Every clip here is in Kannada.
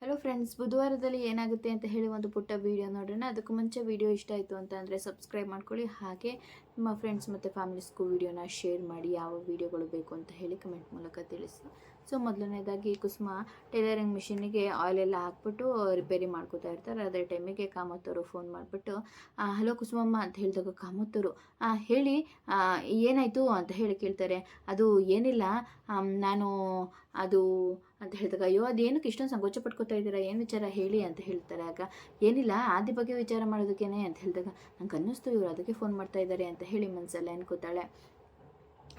ಹಲೋ ಫ್ರೆಂಡ್ಸ್, ಬುಧವಾರದಲ್ಲಿ ಏನಾಗುತ್ತೆ ಅಂತ ಹೇಳಿ ಒಂದು ಪುಟ್ಟ ವೀಡಿಯೋ ನೋಡೋಣ. ಅದಕ್ಕೂ ಮುಂಚೆ ವೀಡಿಯೋ ಇಷ್ಟ ಆಯಿತು ಅಂತ ಅಂದರೆ ಸಬ್ಸ್ಕ್ರೈಬ್ ಮಾಡ್ಕೊಳ್ಳಿ. ಹಾಗೆ ನಿಮ್ಮ ಫ್ರೆಂಡ್ಸ್ ಮತ್ತು ಫ್ಯಾಮಿಲೀಸ್ಗೂ ವೀಡಿಯೋನ ಶೇರ್ ಮಾಡಿ. ಯಾವ ವೀಡಿಯೋಗಳು ಬೇಕು ಅಂತ ಹೇಳಿ ಕಮೆಂಟ್ ಮೂಲಕ ತಿಳಿಸಿ. ಸೊ ಮೊದಲನೇದಾಗಿ ಕುಸುಮ ಟೈಲರಿಂಗ್ ಮಿಷಿನಿಗೆ ಆಯಿಲ್ ಎಲ್ಲ ಹಾಕ್ಬಿಟ್ಟು ರಿಪೇರಿ ಮಾಡ್ಕೋತಾ ಇರ್ತಾರೆ. ಅದೇ ಟೈಮಿಗೆ ಕಾಮತ್ತವರು ಫೋನ್ ಮಾಡಿಬಿಟ್ಟು ಹಲೋ ಕುಸುಮಮ್ಮ ಅಂತ ಹೇಳಿದಾಗ ಕಾಮತ್ತವರು ಹೇಳಿ ಏನಾಯಿತು ಅಂತ ಹೇಳಿ ಕೇಳ್ತಾರೆ. ಅದು ಏನಿಲ್ಲ, ನಾನು ಅದು ಅಂತ ಹೇಳಿದಾಗ ಅಯ್ಯೋ ಅದೇನಕ್ಕೆ ಇಷ್ಟೊಂದು ಸಂಕೋಚ ಪಡ್ಕೋತಾ ಇದ್ದೀರಾ, ಏನು ವಿಚಾರ ಹೇಳಿ ಅಂತ ಹೇಳ್ತಾರೆ. ಆಗ ಏನಿಲ್ಲ ಆದಿ ಬಗ್ಗೆ ವಿಚಾರ ಮಾಡೋದಕ್ಕೇನೆ ಅಂತ ಹೇಳಿದಾಗ ನಂಗೆ ಅನ್ನಿಸ್ತು ಇವರು ಅದಕ್ಕೆ ಫೋನ್ ಮಾಡ್ತಾ ಇದ್ದಾರೆ ಅಂತ ಹೇಳಿ ಮನಸ್ಸಲ್ಲಿ ಅನ್ಕೋತಾಳೆ.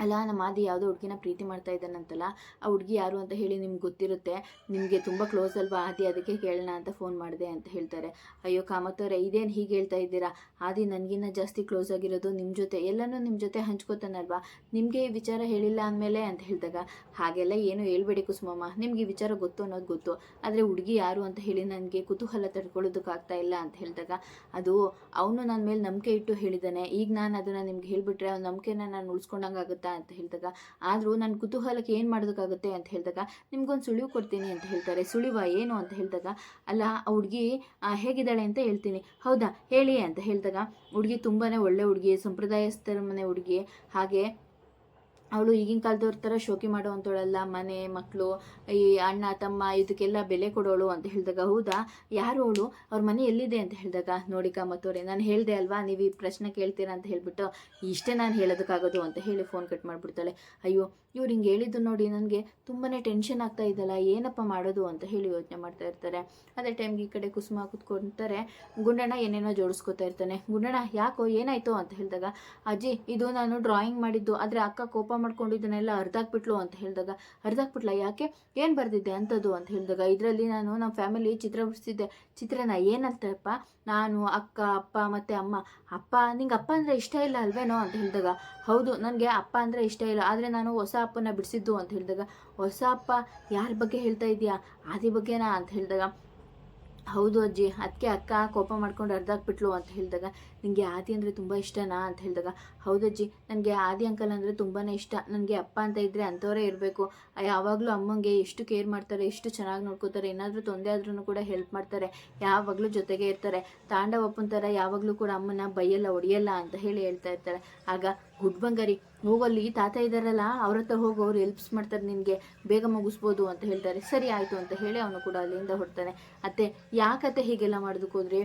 ಅಲ್ಲ, ನಮ್ಮ ಆದಿ ಯಾವುದೋ ಹುಡುಗಿನ ಪ್ರೀತಿ ಮಾಡ್ತಾ ಇದ್ದಾನಂತಲ್ಲ, ಆ ಹುಡುಗಿ ಯಾರು ಅಂತ ಹೇಳಿ ನಿಮ್ಗೆ ಗೊತ್ತಿರುತ್ತೆ, ನಿಮಗೆ ತುಂಬ ಕ್ಲೋಸ್ ಅಲ್ವಾ ಆದಿ, ಅದಕ್ಕೆ ಕೇಳೋಣ ಅಂತ ಫೋನ್ ಮಾಡಿದೆ ಅಂತ ಹೇಳ್ತಾರೆ. ಅಯ್ಯೋ ಕಾಮತ್ತವ್ರೆ, ಇದೇನು ಹೀಗೆ ಹೇಳ್ತಾ ಇದ್ದೀರಾ, ಆದಿ ನನಗಿನ್ನ ಜಾಸ್ತಿ ಕ್ಲೋಸ್ ಆಗಿರೋದು ನಿಮ್ಮ ಜೊತೆ, ಎಲ್ಲನೂ ನಿಮ್ಮ ಜೊತೆ ಹಂಚ್ಕೋತಾನಲ್ವಾ, ನಿಮಗೆ ಈ ವಿಚಾರ ಹೇಳಿಲ್ಲ ಅಂದಮೇಲೆ ಅಂತ ಹೇಳಿದಾಗ ಹಾಗೆಲ್ಲ ಏನು ಹೇಳ್ಬೇಡಿ ಕುಸುಮಮ್ಮ, ನಿಮ್ಗೆ ಈ ವಿಚಾರ ಗೊತ್ತು ಅನ್ನೋದು ಗೊತ್ತು, ಆದರೆ ಹುಡುಗಿ ಯಾರು ಅಂತ ಹೇಳಿ ನನಗೆ ಕುತೂಹಲ ತಡ್ಕೊಳ್ಳೋದಕ್ಕಾಗ್ತಾ ಇಲ್ಲ ಅಂತ ಹೇಳಿದಾಗ ಅದು ಅವನು ನನ್ನ ಮೇಲೆ ನಂಬಿಕೆ ಇಟ್ಟು ಹೇಳಿದ್ದಾನೆ, ಈಗ ನಾನು ಅದನ್ನು ನಿಮ್ಗೆ ಹೇಳಿಬಿಟ್ರೆ ಅವ್ನ ನಂಬಿಕೆನ ನಾನು ಉಳಿಸ್ಕೊಂಡಂಗಾಗುತ್ತೆ ಅಂತ ಹೇಳಿದಾಗ ಆದರೂ ನನ್ನ ಕುತೂಹಲಕ್ಕೆ ಏನು ಮಾಡೋದಕ್ಕಾಗುತ್ತೆ ಅಂತ ಹೇಳಿದಾಗ ನಿಮ್ಗೊಂದು ಸುಳಿವು ಕೊಡ್ತೀನಿ ಅಂತ ಹೇಳ್ತಾರೆ. ಸುಳಿವ ಏನು ಅಂತ ಹೇಳಿದಾಗ ಅಲ್ಲ, ಆ ಹುಡುಗಿ ಹೇಗಿದ್ದಾಳೆ ಅಂತ ಹೇಳ್ತೀನಿ. ಹೌದಾ ಹೇಳಿ ಅಂತ ಹೇಳಿದಾಗ ಹುಡುಗಿ ತುಂಬಾ ಒಳ್ಳೆ ಹುಡುಗಿ, ಸಂಪ್ರದಾಯಸ್ಥರ ಮನೆ ಹುಡುಗಿ, ಹಾಗೆ ಅವಳು ಈಗಿನ ಕಾಲದವ್ರ ಥರ ಶೋಕಿ ಮಾಡೋವಂಥವಳಲ್ಲ, ಮನೆ ಮಕ್ಕಳು ಈ ಅಣ್ಣ ತಮ್ಮ ಇದಕ್ಕೆಲ್ಲ ಬೆಲೆ ಕೊಡೋಳು ಅಂತ ಹೇಳಿದಾಗ ಹೌದಾ ಯಾರು ಅವಳು, ಅವ್ರ ಮನೆ ಎಲ್ಲಿದೆ ಅಂತ ಹೇಳಿದಾಗ ನೋಡಿ ಕಾಮತ್ತವ್ರೆ, ನಾನು ಹೇಳಿದೆ ಅಲ್ವಾ ನೀವು ಈ ಪ್ರಶ್ನೆ ಕೇಳ್ತೀರಾ ಅಂತ ಹೇಳಿಬಿಟ್ಟು ಇಷ್ಟೇ ನಾನು ಹೇಳೋದಕ್ಕಾಗೋದು ಅಂತ ಹೇಳಿ ಫೋನ್ ಕಟ್ ಮಾಡಿಬಿಡ್ತಾಳೆ. ಅಯ್ಯೋ ಇವ್ರು ಹಿಂಗೆ ಹೇಳಿದ್ದು ನೋಡಿ ನನಗೆ ತುಂಬಾ ಟೆನ್ಷನ್ ಆಗ್ತಾ ಇದ್ದಲ್ಲ, ಏನಪ್ಪ ಮಾಡೋದು ಅಂತ ಹೇಳಿ ಯೋಚನೆ ಮಾಡ್ತಾ ಇರ್ತಾರೆ. ಅದೇ ಟೈಮ್ಗೆ ಈ ಕಡೆ ಕುಸುಮ ಕೂತ್ಕೊಳ್ತಾರೆ. ಗುಂಡಣ್ಣ ಏನೇನೋ ಜೋಡಿಸ್ಕೊತಾ ಇರ್ತಾನೆ. ಗುಂಡಣ್ಣ ಯಾಕೋ ಏನಾಯಿತು ಅಂತ ಹೇಳಿದಾಗ ಅಜ್ಜಿ ಇದು ನಾನು ಡ್ರಾಯಿಂಗ್ ಮಾಡಿದ್ದು, ಆದರೆ ಅಕ್ಕ ಕೋಪ ಮಾಡ್ಕೊಂಡಿದ್ದನ್ನೆಲ್ಲ ಅರ್ಧಾಕ್ಬಿಟ್ಲು ಅಂತ ಹೇಳಿದಾಗ ಅರ್ಧಾಕ್ಬಿಟ್ಲ, ಯಾಕೆ ಏನು ಬರ್ದಿದ್ದೆ ಅಂಥದ್ದು ಅಂತ ಹೇಳಿದಾಗ ಇದರಲ್ಲಿ ನಾನು ನಮ್ಮ ಫ್ಯಾಮಿಲಿ ಚಿತ್ರ ಬಿಡಿಸಿದ್ದೆ. ಚಿತ್ರನ ಏನಂತಪ್ಪ, ನಾನು ಅಕ್ಕ ಅಪ್ಪ ಮತ್ತು ಅಮ್ಮ. ಅಪ್ಪ ನಿಂಗೆ ಅಪ್ಪ ಅಂದರೆ ಇಷ್ಟ ಇಲ್ಲ ಅಲ್ವೇನೋ ಅಂತ ಹೇಳಿದಾಗ ಹೌದು ನನಗೆ ಅಪ್ಪ ಅಂದರೆ ಇಷ್ಟ ಇಲ್ಲ, ಆದರೆ ನಾನು ಹೊಸ ಅಪ್ಪನ ಬಿಡಿಸಿದ್ದು ಅಂತ ಹೇಳಿದಾಗ ಹೊಸ ಅಪ್ಪ ಯಾರ ಬಗ್ಗೆ ಹೇಳ್ತಾ ಇದೆಯಾ, ಆದಿ ಬಗ್ಗೆನಾ ಅಂತ ಹೇಳಿದಾಗ ಹೌದು ಅಜ್ಜಿ, ಅದಕ್ಕೆ ಅಕ್ಕ ಕೋಪ ಮಾಡ್ಕೊಂಡು ಅರ್ಧಾಕ್ಬಿಟ್ಲು ಅಂತ ಹೇಳಿದಾಗ ನಿನಗೆ ಆದಿ ಅಂದರೆ ತುಂಬ ಇಷ್ಟನಾ ಅಂತ ಹೇಳಿದಾಗ ಹೌದಜ್ಜಿ, ನನಗೆ ಆದಿ ಅಂಕಲ್ ಅಂದರೆ ತುಂಬಾ ಇಷ್ಟ, ನನಗೆ ಅಪ್ಪ ಅಂತ ಇದ್ದರೆ ಅಂಥವರೇ ಇರಬೇಕು, ಯಾವಾಗಲೂ ಅಮ್ಮಂಗೆ ಎಷ್ಟು ಕೇರ್ ಮಾಡ್ತಾರೆ, ಎಷ್ಟು ಚೆನ್ನಾಗಿ ನೋಡ್ಕೋತಾರೆ, ಏನಾದರೂ ತೊಂದರೆ ಆದ್ರೂ ಕೂಡ ಹೆಲ್ಪ್ ಮಾಡ್ತಾರೆ, ಯಾವಾಗಲೂ ಜೊತೆಗೆ ಇರ್ತಾರೆ, ತಾಂಡವಪ್ಪನ ಥರ ಯಾವಾಗಲೂ ಕೂಡ ಅಮ್ಮನ ಬೈಯಲ್ಲ ಹೊಡಿಯಲ್ಲ ಅಂತ ಹೇಳಿ ಹೇಳ್ತಾ ಇರ್ತಾರೆ. ಆಗ ಗುಡ್ ಬಂಗಾರಿ ಹೋಗಲ್ಲಿ ತಾತ ಇದ್ದಾರಲ್ಲ ಅವ್ರ ಹತ್ರ ಹೋಗಿ ಅವ್ರು ಹೆಲ್ಪ್ಸ್ ಮಾಡ್ತಾರೆ, ನಿನಗೆ ಬೇಗ ಮುಗಿಸ್ಬೋದು ಅಂತ ಹೇಳ್ತಾರೆ. ಸರಿ ಆಯಿತು ಅಂತ ಹೇಳಿ ಅವನು ಕೂಡ ಅಲ್ಲಿಂದ ಹೊರಡ್ತಾನೆ. ಅತ್ತೆ ಯಾಕತ್ತೆ ಹೀಗೆಲ್ಲ ಮಾಡೋದಕ್ಕೆ ಹೋದ್ರಿ,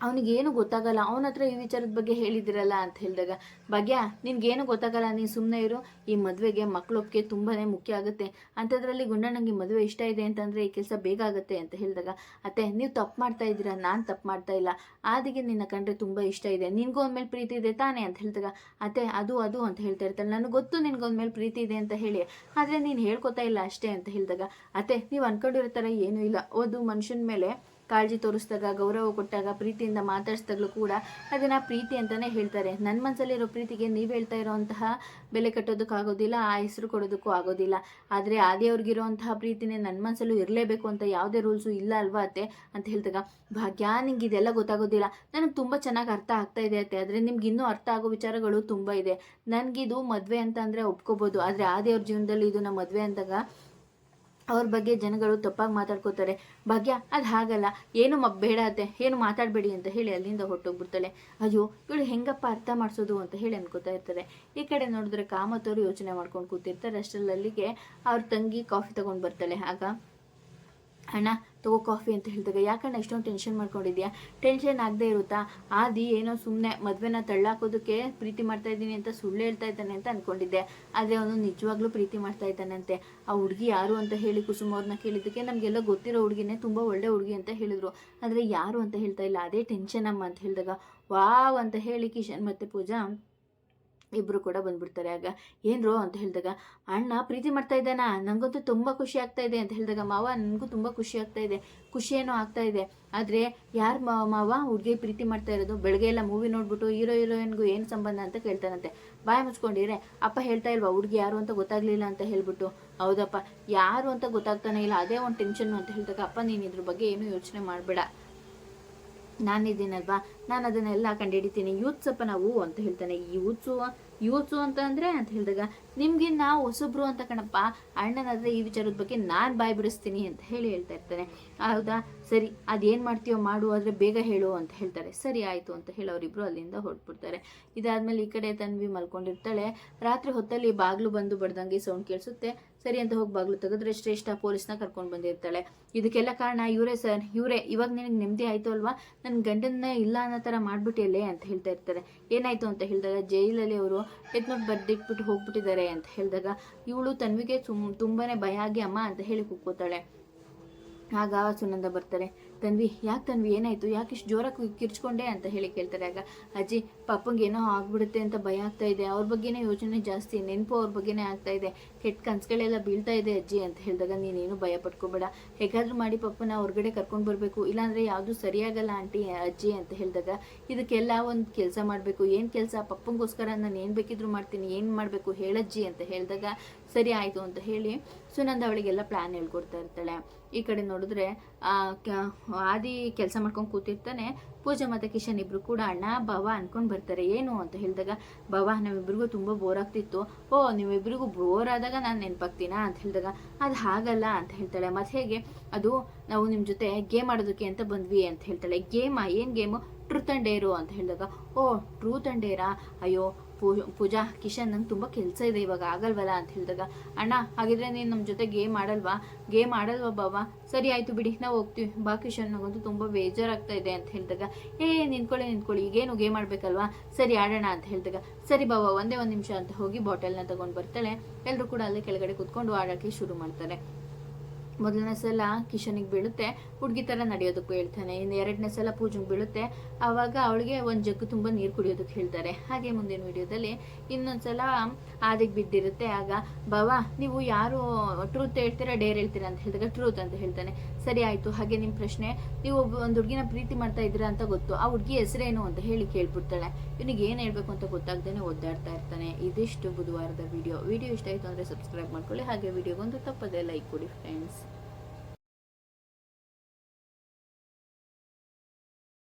ಅವನಿಗೇನು ಗೊತ್ತಾಗಲ್ಲ, ಅವನ ಹತ್ರ ಈ ವಿಚಾರದ ಬಗ್ಗೆ ಹೇಳಿದಿರಲ್ಲ ಅಂತ ಹೇಳಿದಾಗ ಭಾಗ್ಯ ನಿನ್ಗೇನು ಗೊತ್ತಾಗಲ್ಲ, ನೀನು ಸುಮ್ಮನೆ ಇರು, ಈ ಮದುವೆಗೆ ಮಕ್ಕಳೊಕ್ಕೆ ತುಂಬಾ ಮುಖ್ಯ ಆಗುತ್ತೆ, ಅಂಥದ್ರಲ್ಲಿ ಗುಂಡಣ್ಣಂಗೆ ಮದುವೆ ಇಷ್ಟ ಇದೆ ಅಂತಂದರೆ ಈ ಕೆಲಸ ಬೇಗ ಆಗುತ್ತೆ ಅಂತ ಹೇಳಿದಾಗ ಅತ್ತೆ ನೀವು ತಪ್ಪು ಮಾಡ್ತಾ ಇದ್ದೀರಾ, ನಾನು ತಪ್ಪು ಮಾಡ್ತಾ ಇಲ್ಲ, ಆದಿಗೆ ನಿನ್ನ ಕಂಡ್ರೆ ತುಂಬ ಇಷ್ಟ ಇದೆ, ನಿನ್ಗೊಂದ್ಮೇಲೆ ಪ್ರೀತಿ ಇದೆ ತಾನೇ ಅಂತ ಹೇಳಿದಾಗ ಅತ್ತೆ ಅದು ಅದು ಅಂತ ಹೇಳ್ತಾ ಇರ್ತಾಳೆ, ನನಗೆ ಗೊತ್ತು ನಿನ್ಗೊಂದ್ಮೇಲೆ ಪ್ರೀತಿ ಇದೆ ಅಂತ ಹೇಳಿ, ಆದರೆ ನೀನು ಹೇಳ್ಕೊತಾ ಇಲ್ಲ ಅಷ್ಟೇ ಅಂತ ಹೇಳಿದಾಗ ಅತ್ತೆ ನೀವು ಅನ್ಕೊಂಡಿರೋ ಥರ ಏನೂ ಇಲ್ಲ, ಒಂದು ಮನುಷ್ಯನ ಮೇಲೆ ಕಾಳಜಿ ತೋರಿಸಿದಾಗ, ಗೌರವ ಕೊಟ್ಟಾಗ, ಪ್ರೀತಿಯಿಂದ ಮಾತಾಡಿಸಿದಾಗಲೂ ಕೂಡ ಅದನ್ನು ಪ್ರೀತಿ ಅಂತಲೇ ಹೇಳ್ತಾರೆ. ನನ್ನ ಮನಸ್ಸಲ್ಲಿರೋ ಪ್ರೀತಿಗೆ ನೀವು ಹೇಳ್ತಾ ಇರೋವಂತಹ ಬೆಲೆ ಕಟ್ಟೋದಕ್ಕಾಗೋದಿಲ್ಲ, ಆ ಹೆಸರು ಕೊಡೋದಕ್ಕೂ ಆಗೋದಿಲ್ಲ, ಆದರೆ ಆದಿಯವ್ರಿಗಿರೋವಂತಹ ಪ್ರೀತಿನೇ ನನ್ನ ಮನಸ್ಸಲ್ಲೂ ಇರಲೇಬೇಕು ಅಂತ ಯಾವುದೇ ರೂಲ್ಸು ಇಲ್ಲ ಅಲ್ವಾ ಅತ್ತೆ ಅಂತ ಹೇಳಿದಾಗ ಭಾಗ್ಯ ನಿಂಗೆ ಇದೆಲ್ಲ ಗೊತ್ತಾಗೋದಿಲ್ಲ, ನನಗೆ ತುಂಬ ಚೆನ್ನಾಗಿ ಅರ್ಥ ಆಗ್ತಾ ಇದೆ ಅತ್ತೆ, ಆದರೆ ನಿಮ್ಗೆ ಇನ್ನೂ ಅರ್ಥ ಆಗೋ ವಿಚಾರಗಳು ತುಂಬ ಇದೆ. ನನಗಿದು ಮದುವೆ ಅಂತ ಅಂದರೆ ಒಪ್ಕೋಬೋದು, ಆದರೆ ಆದಿಯವ್ರ ಜೀವನದಲ್ಲಿ ಇದು ನಮ್ಮ ಮದುವೆ ಅಂದಾಗ ಅವ್ರ ಬಗ್ಗೆ ಜನಗಳು ತಪ್ಪಾಗಿ ಮಾತಾಡ್ಕೋತಾರೆ. ಭಾಗ್ಯ ಅದು ಹಾಗಲ್ಲ, ಏನು ಬೇಡ ಅತ್ತೆ, ಏನು ಮಾತಾಡಬೇಡಿ ಅಂತ ಹೇಳಿ ಅಲ್ಲಿಂದ ಹೊರಟೋಗ್ಬಿಡ್ತಾಳೆ. ಅಯ್ಯೋ ಇವಳು ಹೆಂಗಪ್ಪ ಅರ್ಥ ಮಾಡಿಸೋದು ಅಂತ ಹೇಳಿ ಅನ್ಕೋತಾ ಇರ್ತಾರೆ. ಈ ಕಡೆ ನೋಡಿದ್ರೆ ಕಾಮತ್ತವರು ಯೋಚನೆ ಮಾಡ್ಕೊಂಡು ಕೂತಿರ್ತಾರೆ. ಅಷ್ಟರಲ್ಲಿಗೆ ಅವ್ರ ತಂಗಿ ಕಾಫಿ ತೊಗೊಂಡು ಬರ್ತಾಳೆ. ಆಗ ಅಣ್ಣ ತಗೋ ಕಾಫಿ ಅಂತ ಹೇಳಿದಾಗ ಯಾಕಣ್ಣ ಇಷ್ಟೊಂದು ಟೆನ್ಷನ್ ಮಾಡ್ಕೊಂಡಿದ್ಯಾ, ಟೆನ್ಷನ್ ಆಗದೆ ಇರುತ್ತಾ, ಆದಿ ಏನೋ ಸುಮ್ಮನೆ ಮದುವೆನ ತಳ್ಳಾಕೋದಕ್ಕೆ ಪ್ರೀತಿ ಮಾಡ್ತಾ ಇದ್ದೀನಿ ಅಂತ ಸುಳ್ಳು ಹೇಳ್ತಾ ಇದ್ದಾನೆ ಅಂತ ಅಂದ್ಕೊಂಡಿದ್ದೆ, ಆದರೆ ಅವನು ನಿಜವಾಗ್ಲೂ ಪ್ರೀತಿ ಮಾಡ್ತಾ ಇದ್ದಾನಂತೆ. ಆ ಹುಡುಗಿ ಯಾರು ಅಂತ ಹೇಳಿ ಕುಸುಮ ಅವ್ರನ್ನ ಕೇಳಿದ್ದಕ್ಕೆ ನಮಗೆಲ್ಲ ಗೊತ್ತಿರೋ ಹುಡುಗಿನೇ, ತುಂಬ ಒಳ್ಳೆ ಹುಡುಗಿ ಅಂತ ಹೇಳಿದ್ರು, ಆದರೆ ಯಾರು ಅಂತ ಹೇಳ್ತಾ ಇಲ್ಲ, ಅದೇ ಟೆನ್ಷನ್ ಅಮ್ಮ ಅಂತ ಹೇಳಿದಾಗ ವಾವ್ ಅಂತ ಹೇಳಿ ಕಿಶನ್ ಮತ್ತು ಪೂಜಾ ಇಬ್ಬರು ಕೂಡ ಬಂದ್ಬಿಡ್ತಾರೆ. ಆಗ ಏನ್ರೋ ಅಂತ ಹೇಳಿದಾಗ ಅಣ್ಣ ಪ್ರೀತಿ ಮಾಡ್ತಾ ಇದ್ದಾನಾ, ನನಗಂತೂ ತುಂಬ ಖುಷಿ ಆಗ್ತಾ ಇದೆ ಅಂತ ಹೇಳಿದಾಗ ಮಾವ ನನಗೂ ತುಂಬ ಖುಷಿ ಆಗ್ತಾ ಇದೆ, ಖುಷಿ ಏನೋ ಆಗ್ತಾ ಇದೆ, ಆದರೆ ಯಾರು ಮಾವ ಹುಡುಗಿ ಪ್ರೀತಿ ಮಾಡ್ತಾ ಇರೋದು, ಬೆಳಗ್ಗೆ ಎಲ್ಲ ಮೂವಿ ನೋಡ್ಬಿಟ್ಟು ಹೀರೋಯಿನ್ಗೂ ಏನು ಸಂಬಂಧ ಅಂತ ಕೇಳ್ತಾನಂತೆ. ಬಾಯಿ ಮುಚ್ಕೊಂಡಿದ್ರೆ ಅಪ್ಪ ಹೇಳ್ತಾ ಇಲ್ವಾ ಹುಡುಗಿ ಯಾರು ಅಂತ ಗೊತ್ತಾಗ್ಲಿಲ್ಲ ಅಂತ ಹೇಳ್ಬಿಟ್ಟು ಹೌದಪ್ಪ ಯಾರು ಅಂತ ಗೊತ್ತಾಗ್ತಾನೆ ಇಲ್ಲ, ಅದೇ ಒಂದು ಟೆನ್ಷನ್ನು ಅಂತ ಹೇಳಿದಾಗ ಅಪ್ಪ ನೀನು ಇದ್ರ ಬಗ್ಗೆ ಏನೂ ಯೋಚನೆ ಮಾಡಬೇಡ, ನಾನಿದ್ದೀನಲ್ವಾ, ನಾನು ಅದನ್ನೆಲ್ಲ ಕಂಡುಹಿಡಿತೀನಿ, ಯೂತ್ಸಪ್ಪ ನಾವು ಅಂತ ಹೇಳ್ತಾನೆ. ಯೂತ್ಸು ಅಂತ ಅಂದರೆ ಅಂತ ಹೇಳಿದಾಗ ನಿಮ್ಗಿನ್ನ ಹೊಸಬ್ರು ಅಂತ ಕಣಪ್ಪ, ಅಣ್ಣನಾದರೆ ಈ ವಿಚಾರದ ಬಗ್ಗೆ ನಾನು ಬಾಯಿ ಬಿಡಿಸ್ತೀನಿ ಅಂತ ಹೇಳ್ತಾ ಇರ್ತಾನೆ. ಹೌದಾ, ಸರಿ ಅದೇನು ಮಾಡ್ತೀಯೋ ಮಾಡು, ಆದರೆ ಬೇಗ ಹೇಳು ಅಂತ ಹೇಳ್ತಾರೆ. ಸರಿ ಆಯಿತು ಅಂತ ಹೇಳಿ ಅವರಿಬ್ಬರು ಅಲ್ಲಿಂದ ಹೊರಟ್ಬಿಡ್ತಾರೆ. ಇದಾದ್ಮೇಲೆ ಈ ಕಡೆ ತನ್ವಿ ಮಲ್ಕೊಂಡಿರ್ತಾಳೆ. ರಾತ್ರಿ ಹೊತ್ತಲ್ಲಿ ಬಾಗಿಲು ಬಂದು ಬಡ್ದಂಗೆ ಸೌಂಡ್ ಕೇಳಿಸುತ್ತೆ. ಸರಿ ಅಂತ ಹೋಗಿ ಬಾಗಿಲು ತೆಗೆದ್ರೆ ಶ್ರೇಷ್ಠ ಪೊಲೀಸ್ನ ಕರ್ಕೊಂಡು ಬಂದಿರ್ತಾಳೆ. ಇದಕ್ಕೆಲ್ಲ ಕಾರಣ ಇವರೇ ಸರ್, ಇವರೇ. ಇವಾಗ ನಿನಗೆ ನೆಮ್ಮದಿ ಆಯಿತು ಅಲ್ವಾ, ನನ್ನ ಗಂಡನ್ನೇ ಇಲ್ಲ ಅನ್ನೋ ಥರ ಮಾಡ್ಬಿಟ್ಟಿಯಲ್ಲೇ ಅಂತ ಹೇಳ್ತಾ ಇರ್ತಾರೆ. ಏನಾಯಿತು ಅಂತ ಹೇಳಿದಾಗ, ಜೈಲಲ್ಲಿ ಅವರು ಎತ್ನೋಟ್ ಬರ್ದಿಟ್ಬಿಟ್ಟು ಹೋಗ್ಬಿಟ್ಟಿದ್ದಾರೆ ಅಂತ ಹೇಳಿದಾಗ ಇವಳು ತನ್ವಿಗೆ ತುಂಬಾ ಭಯ ಆಗಿ ಅಮ್ಮ ಅಂತ ಹೇಳಿ ಕೂತ್ಕೋತಾಳೆ. ಆಗ ಸುನಂದ ಬರ್ತಾರೆ. ತನ್ವಿ, ಯಾಕೆ ತನ್ವಿ ಏನಾಯಿತು, ಯಾಕೆ ಇಷ್ಟು ಜೋರಾಗಿ ಕಿರ್ಚ್ಕೊಂಡೆ ಅಂತ ಹೇಳಿ ಕೇಳ್ತಾರೆ. ಆಗ ಅಜ್ಜಿ, ಪಾಪಂಗೆ ಏನೋ ಆಗ್ಬಿಡುತ್ತೆ ಅಂತ ಭಯ ಆಗ್ತಾ ಇದೆ, ಅವ್ರ ಬಗ್ಗೆನೇ ಯೋಚನೆ ಜಾಸ್ತಿ, ನೆನಪು ಅವ್ರ ಬಗ್ಗೆನೇ ಆಗ್ತಾ ಇದೆ, ಕೆಟ್ಟ ಕನ್ಸುಗಳೆಲ್ಲ ಬೀಳ್ತಾ ಇದೆ ಅಜ್ಜಿ ಅಂತ ಹೇಳಿದಾಗ, ನೀನೇನು ಭಯ ಪಟ್ಕೋಬೇಡ, ಹೇಗಾದರೂ ಮಾಡಿ ಪಪ್ಪನ ಹೊರಗಡೆ ಕರ್ಕೊಂಡು ಬರಬೇಕು, ಇಲ್ಲಾಂದರೆ ಯಾವುದು ಸರಿಯಾಗಲ್ಲ ಆಂಟಿ ಅಜ್ಜಿ ಅಂತ ಹೇಳಿದಾಗ, ಇದಕ್ಕೆಲ್ಲ ಒಂದು ಕೆಲಸ ಮಾಡಬೇಕು. ಏನು ಕೆಲಸ? ಪಪ್ಪಂಗೋಸ್ಕರ ನಾನು ಏನು ಬೇಕಿದ್ರೂ ಮಾಡ್ತೀನಿ, ಏನು ಮಾಡಬೇಕು ಹೇಳಜ್ಜಿ ಅಂತ ಹೇಳಿದಾಗ, ಸರಿ ಆಯಿತು ಅಂತ ಹೇಳಿ ಸುನಂದ ಅವಳಿಗೆಲ್ಲ ಪ್ಲ್ಯಾನ್ ಹೇಳ್ಕೊಡ್ತಾ ಇರ್ತಾಳೆ. ಈ ಕಡೆ ನೋಡಿದ್ರೆ ಆದಿ ಕೆಲಸ ಮಾಡ್ಕೊಂಡು ಕೂತಿರ್ತಾನೆ. ಪೂಜಾ ಮತ್ತು ಕಿಶನ್ ಇಬ್ಬರು ಕೂಡ ಅಣ್ಣ ಭಾವ ಅನ್ಕೊಂಡು ಬರ್ತಾರೆ. ಏನು ಅಂತ ಹೇಳಿದಾಗ, ಭಾವ ನಮ್ಮಿಬ್ಬರಿಗೂ ತುಂಬ ಬೋರ್ ಆಗ್ತಿತ್ತು. ಓ, ನೀವಿಬ್ಬರಿಗೂ ಬೋರ್ ಆದಾಗ ನಾನು ನೆನಪಾಗ್ತೀನಾ ಅಂತ ಹೇಳಿದಾಗ, ಅದು ಹಾಗಲ್ಲ ಅಂತ ಹೇಳ್ತಾಳೆ. ಮತ್ತು ಹೇಗೆ ಅದು, ನಾವು ನಿಮ್ಮ ಜೊತೆ ಗೇಮ್ ಆಡೋದಕ್ಕೆ ಅಂತ ಬಂದ್ವಿ ಅಂತ ಹೇಳ್ತಾಳೆ. ಗೇಮಾ? ಏನು ಗೇಮು? ಟ್ರೂತ್ ಆ್ಯಂಡ್ ಡೇರು ಅಂತ ಹೇಳಿದಾಗ, ಓ ಟ್ರೂತ್ ಆ್ಯಂಡ್ ಡೇರಾ, ಅಯ್ಯೋ ಪೂಜಾ ಕಿಶನ್ ನಂಗೆ ತುಂಬ ಕೆಲಸ ಇದೆ ಇವಾಗ ಆಗಲ್ವಲ್ಲ ಅಂತ ಹೇಳಿದಾಗ, ಅಣ್ಣ ಹಾಗಿದ್ರೆ ನೀನು ನಮ್ಮ ಜೊತೆ ಗೇಮ್ ಆಡಲ್ವಾ ಬಾಬಾ? ಸರಿ ಆಯಿತು ಬಿಡಿ, ನಾವು ಹೋಗ್ತೀವಿ ಬಾ ಕಿಶನ್, ನನಗಂತೂ ತುಂಬ ಬೇಜಾರಾಗ್ತಾ ಇದೆ ಅಂತ ಹೇಳಿದಾಗ, ನಿಂತ್ಕೊಳ್ಳಿ ಈಗೇನು ಗೇಮ್ ಆಡಬೇಕಲ್ವಾ, ಸರಿ ಆಡೋಣ ಅಂತ ಹೇಳಿದಾಗ, ಸರಿ ಬಾಬಾ ಒಂದೇ ಒಂದು ನಿಮಿಷ ಅಂತ ಹೋಗಿ ಬಾಟಲ್ನ ತೊಗೊಂಡು ಬರ್ತಾಳೆ. ಎಲ್ಲರೂ ಕೂಡ ಅಲ್ಲೇ ಕೆಳಗಡೆ ಕೂತ್ಕೊಂಡು ಆಡೋಕ್ಕೆ ಶುರು ಮಾಡ್ತಾರೆ. ಮೊದಲನೇ ಸಲ ಕಿಶನಿಗೆ ಬೀಳುತ್ತೆ, ಹುಡುಗಿ ಥರ ನಡೆಯೋದಕ್ಕೂ ಹೇಳ್ತಾನೆ. ಇನ್ನು ಎರಡನೇ ಸಲ ಪೂಜೆಗೆ ಬೀಳುತ್ತೆ, ಆವಾಗ ಅವಳಿಗೆ ಒಂದು ಜಗ್ಗು ತುಂಬ ನೀರು ಕುಡಿಯೋದಕ್ಕೆ ಹೇಳ್ತಾರೆ. ಹಾಗೆ ಮುಂದಿನ ವಿಡಿಯೋದಲ್ಲಿ ಇನ್ನೊಂದು ಸಲ ಆದಿಗೆ ಬಿದ್ದಿರುತ್ತೆ. ಆಗ ಬಾವಾ, ನೀವು ಯಾರು ಟ್ರೂತ್ ಹೇಳ್ತೀರಾ ಡೇರ್ ಹೇಳ್ತೀರಾ ಅಂತ ಹೇಳಿದಾಗ, ಟ್ರೂತ್ ಅಂತ ಹೇಳ್ತಾನೆ. ಸರಿ ಆಯಿತು, ಹಾಗೆ ನಿಮ್ಮ ಪ್ರಶ್ನೆ, ನೀವು ಒಂದು ಹುಡುಗಿನ ಪ್ರೀತಿ ಮಾಡ್ತಾ ಇದ್ದೀರಾ ಅಂತ ಗೊತ್ತು, ಆ ಹುಡುಗಿ ಹೆಸರೇನು ಅಂತ ಹೇಳಿ ಕೇಳ್ಬಿಡ್ತಾಳೆ. ಇವನಿಗೆ ಏನು ಹೇಳಬೇಕು ಅಂತ ಗೊತ್ತಾಗ್ದೇ ಒದ್ದಾಡ್ತಾ ಇರ್ತಾನೆ. ಇದಿಷ್ಟು ಬುಧವಾರದ ವಿಡಿಯೋ ಇಷ್ಟ ಆಯಿತು ಅಂದರೆ ಸಬ್ಸ್ಕ್ರೈಬ್ ಮಾಡ್ಕೊಳ್ಳಿ. ಹಾಗೆ ವಿಡಿಯೋಗೊಂದು ತಪ್ಪದೇ ಲೈಕ್ ಕೊಡಿ ಫ್ರೆಂಡ್ಸ್.